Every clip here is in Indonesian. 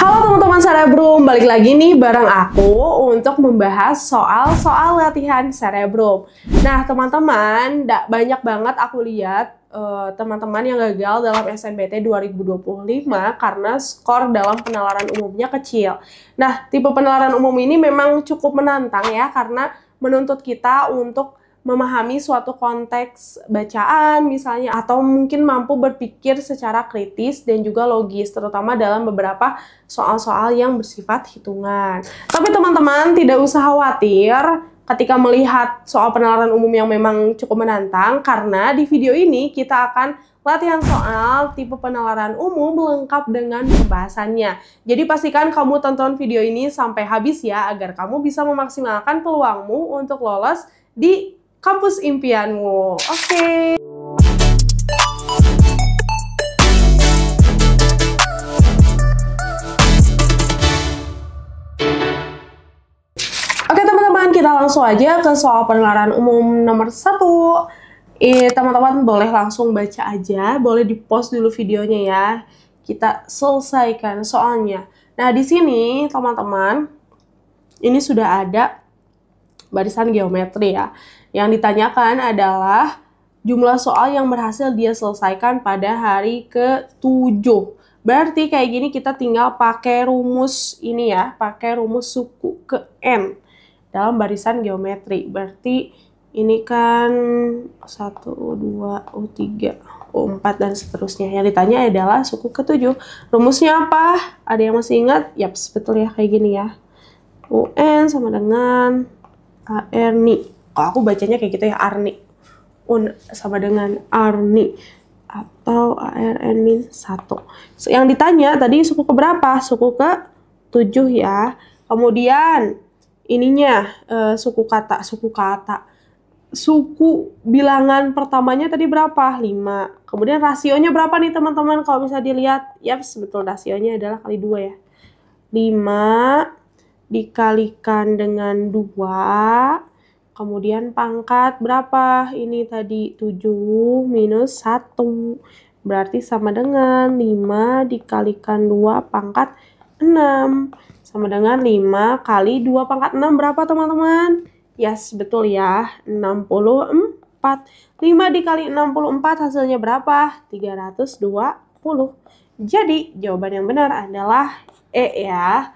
Halo teman-teman Cerebrum, balik lagi nih bareng aku untuk membahas soal-soal latihan Cerebrum. Nah teman-teman, banyak banget aku lihat teman-teman yang gagal dalam SNBT 2025 karena skor dalam penalaran umumnya kecil. Nah, tipe penalaran umum ini memang cukup menantang ya, karena menuntut kita untuk memahami suatu konteks bacaan misalnya, atau mungkin mampu berpikir secara kritis dan juga logis, terutama dalam beberapa soal-soal yang bersifat hitungan. Tapi teman-teman tidak usah khawatir ketika melihat soal penalaran umum yang memang cukup menantang, karena di video ini kita akan latihan soal tipe penalaran umum lengkap dengan pembahasannya. Jadi pastikan kamu tonton video ini sampai habis ya, agar kamu bisa memaksimalkan peluangmu untuk lolos di kampus impianmu. Oke. Oke teman-teman, kita langsung aja ke soal penalaran umum nomor 1. Teman-teman boleh langsung baca aja, boleh di-pause dulu videonya ya. Kita selesaikan soalnya. Nah, di sini teman-teman, ini sudah ada barisan geometri ya. Yang ditanyakan adalah jumlah soal yang berhasil dia selesaikan pada hari ke-7. Berarti kayak gini kita tinggal pakai rumus ini ya, pakai rumus suku ke N dalam barisan geometri. Berarti ini kan 1, 2, 3, 4, dan seterusnya. Yang ditanya adalah suku ke-7. Rumusnya apa? Ada yang masih ingat? Yap, betul ya, kayak gini ya. UN sama dengan ARNI. Kalau aku bacanya kayak gitu ya, ARNI. UN sama dengan ARNI. Atau ARN-1. Yang ditanya tadi suku ke berapa? Suku ke-7 ya. Kemudian ininya suku kata. Suku bilangan pertamanya tadi berapa? 5. Kemudian rasionya berapa nih teman-teman? Kalau bisa dilihat, ya betul, rasionya adalah kali 2 ya. 5 dikalikan dengan 2. Kemudian pangkat berapa? Ini tadi 7 minus 1. Berarti sama dengan 5 dikalikan 2 pangkat 6. Sama dengan 5 kali 2 pangkat 6 berapa teman-teman? Yes, betul ya, 64. 5 dikali 64 hasilnya berapa? 320. Jadi jawaban yang benar adalah E ya.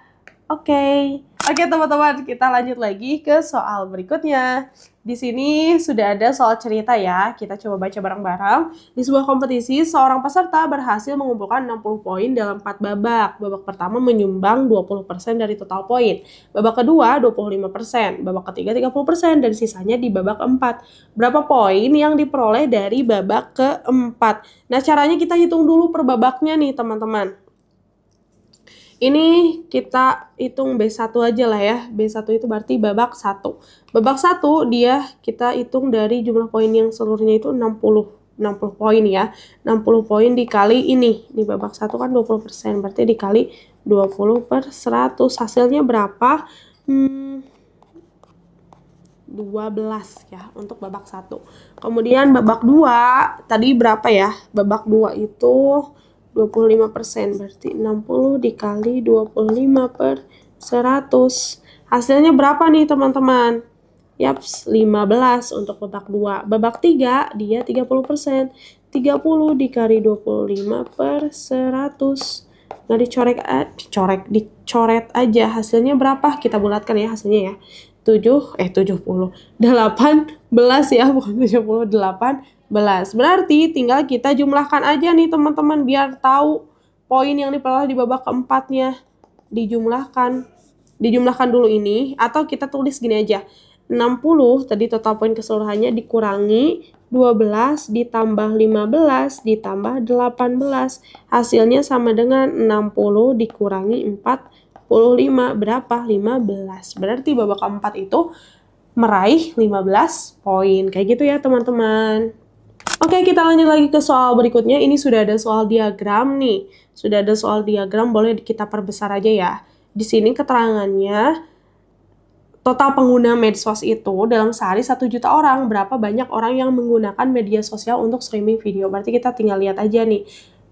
Oke, teman-teman, kita lanjut lagi ke soal berikutnya. Di sini sudah ada soal cerita ya. Kita coba baca bareng-bareng. Di sebuah kompetisi, seorang peserta berhasil mengumpulkan 60 poin dalam 4 babak. Babak pertama menyumbang 20% dari total poin. Babak kedua 25%, babak ketiga 30%, dan sisanya di babak keempat. Berapa poin yang diperoleh dari babak keempat? Nah, caranya kita hitung dulu per babaknya nih, teman-teman. Ini kita hitung B1 aja lah ya. B1 itu berarti babak 1. Babak 1 dia kita hitung dari jumlah poin yang seluruhnya itu 60 poin ya. 60 poin dikali ini. Di babak 1 kan 20%. Berarti dikali 20/100. Hasilnya berapa? 12 ya untuk babak 1. Kemudian babak 2 tadi berapa ya? Babak 2 itu 25%, berarti 60 dikali 25/100. Hasilnya berapa nih teman-teman? Yaps, 15 untuk babak 2. Babak 3 dia 30%. 30 dikali 25/100. Nah, dicoret aja. Hasilnya berapa? Kita bulatkan ya hasilnya ya. 18 ya, bukan 78. Berarti tinggal kita jumlahkan aja nih teman-teman, biar tahu poin yang diperoleh di babak keempatnya. Dijumlahkan dulu ini, atau kita tulis gini aja. 60 tadi total poin keseluruhannya dikurangi 12 ditambah 15 ditambah 18. Hasilnya sama dengan 60 dikurangi 45. Berapa? 15. Berarti babak keempat itu meraih 15 poin. Kayak gitu ya teman-teman. Oke, kita lanjut lagi ke soal berikutnya. Ini sudah ada soal diagram nih. Sudah ada soal diagram, boleh kita perbesar aja ya. Di sini keterangannya, total pengguna medsos itu dalam sehari 1 juta orang. Berapa banyak orang yang menggunakan media sosial untuk streaming video? Berarti kita tinggal lihat aja nih.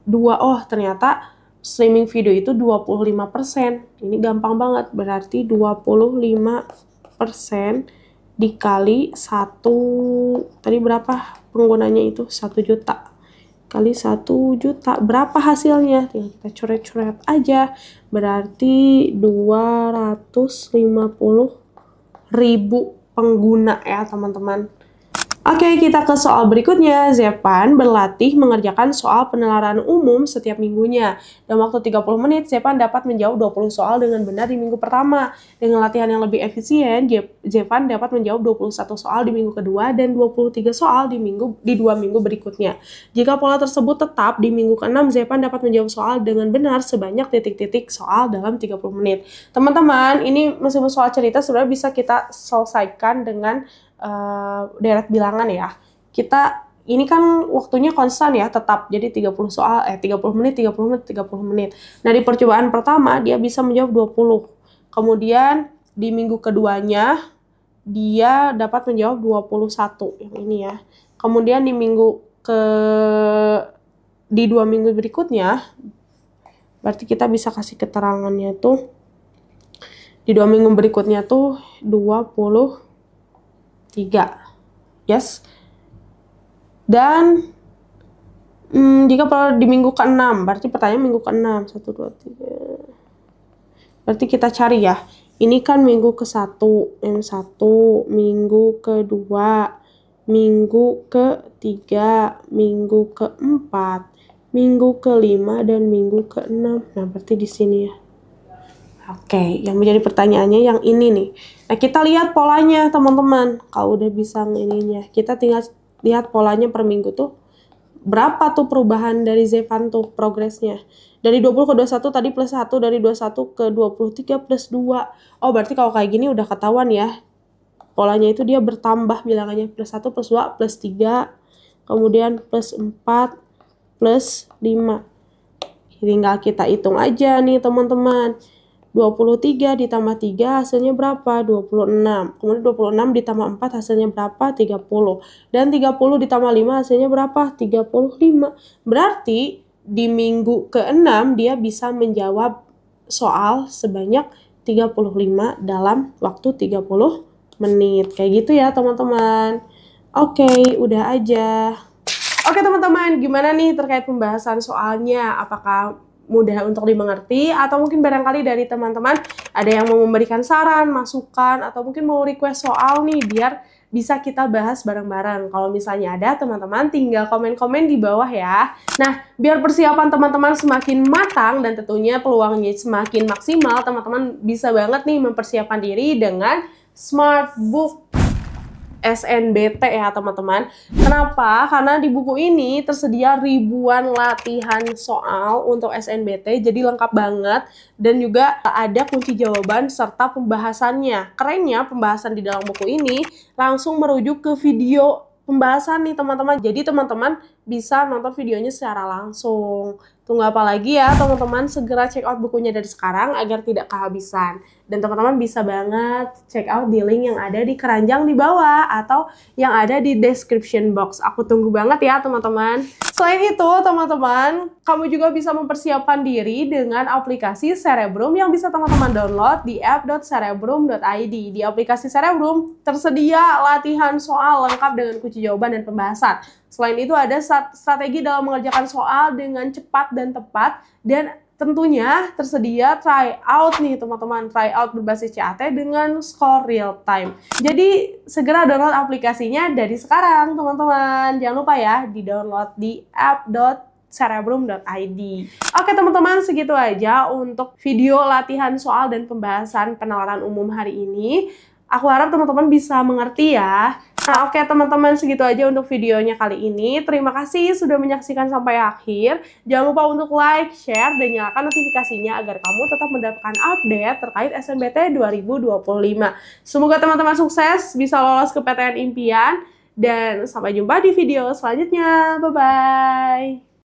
2, oh ternyata streaming video itu 25%. Ini gampang banget, berarti 25% dikali 1, tadi berapa penggunanya itu? 1 juta. Kali 1 juta, berapa hasilnya? Tinggal kita coret-coret aja. Berarti 250.000 pengguna ya teman-teman. Oke, kita ke soal berikutnya. Zepan berlatih mengerjakan soal penalaran umum setiap minggunya. Dalam waktu 30 menit, Zepan dapat menjawab 20 soal dengan benar di minggu pertama. Dengan latihan yang lebih efisien, Zepan dapat menjawab 21 soal di minggu kedua dan 23 soal di 2 minggu berikutnya. Jika pola tersebut tetap, di minggu ke-6, Zepan dapat menjawab soal dengan benar sebanyak titik-titik soal dalam 30 menit. Teman-teman, ini meskipun soal cerita sebenarnya bisa kita selesaikan dengan deret bilangan ya. Kita ini kan waktunya konstan ya, tetap. Jadi 30 menit, 30 menit, 30 menit. Nah, di percobaan pertama dia bisa menjawab 20. Kemudian di minggu keduanya dia dapat menjawab 21 yang ini ya. Kemudian di di 2 minggu berikutnya berarti kita bisa kasih keterangannya tuh di 2 minggu berikutnya tuh 23. Yes. Dan jika di minggu ke-6, berarti pertanyaan minggu ke-6, 1, 2, 3. Berarti kita cari ya. Ini kan minggu ke-1, M1, minggu kedua, minggu ke-3, minggu ke-4, minggu ke-5, dan minggu ke-6. Nah, berarti di sini ya. Oke, yang menjadi pertanyaannya yang ini nih. Nah, kita lihat polanya teman-teman. Kalau udah bisa ininya, kita tinggal lihat polanya per minggu tuh. Berapa tuh perubahan dari Zepan tuh progresnya. Dari 20 ke 21 tadi plus 1, dari 21 ke 23 plus 2. Oh, berarti kalau kayak gini udah ketahuan ya. Polanya itu dia bertambah bilangannya. Plus 1, plus 2, plus 3. Kemudian plus 4, plus 5. Tinggal kita hitung aja nih teman-teman. 23 ditambah 3 hasilnya berapa? 26. Kemudian 26 ditambah 4 hasilnya berapa? 30. Dan 30 ditambah 5 hasilnya berapa? 35. Berarti di minggu ke-6 dia bisa menjawab soal sebanyak 35 dalam waktu 30 menit. Kayak gitu ya teman-teman. Oke, udah aja. Oke teman-teman, gimana nih terkait pembahasan soalnya? Apakah mudah untuk dimengerti, atau mungkin barangkali dari teman-teman ada yang mau memberikan saran, masukan, atau mungkin mau request soal nih biar bisa kita bahas bareng-bareng. Kalau misalnya ada, teman-teman tinggal komen-komen di bawah ya. Nah, biar persiapan teman-teman semakin matang dan tentunya peluangnya semakin maksimal, teman-teman bisa banget nih mempersiapkan diri dengan Smartbook SNBT ya teman-teman. Kenapa? Karena di buku ini tersedia ribuan latihan soal untuk SNBT, jadi lengkap banget, dan juga ada kunci jawaban serta pembahasannya. Kerennya pembahasan di dalam buku ini langsung merujuk ke video pembahasan nih teman-teman. Jadi teman-teman bisa nonton videonya secara langsung. Tunggu apa lagi ya teman-teman, segera check out bukunya dari sekarang agar tidak kehabisan. Dan teman-teman bisa banget check out di link yang ada di keranjang di bawah atau yang ada di description box. Aku tunggu banget ya teman-teman. Selain itu teman-teman, kamu juga bisa mempersiapkan diri dengan aplikasi Cerebrum yang bisa teman-teman download di app.cerebrum.id. Di aplikasi Cerebrum tersedia latihan soal lengkap dengan kunci jawaban dan pembahasan. Selain itu ada strategi dalam mengerjakan soal dengan cepat dan tepat, dan tentunya tersedia tryout nih teman-teman, tryout berbasis CAT dengan skor real time. Jadi segera download aplikasinya dari sekarang teman-teman. Jangan lupa ya di-download di app.cerebrum.id. Oke teman-teman, segitu aja untuk video latihan soal dan pembahasan penalaran umum hari ini. Aku harap teman-teman bisa mengerti ya. Nah oke teman-teman, segitu aja untuk videonya kali ini. Terima kasih sudah menyaksikan sampai akhir. Jangan lupa untuk like, share, dan nyalakan notifikasinya agar kamu tetap mendapatkan update terkait SNBT 2025. Semoga teman-teman sukses, bisa lolos ke PTN impian, dan sampai jumpa di video selanjutnya. Bye-bye!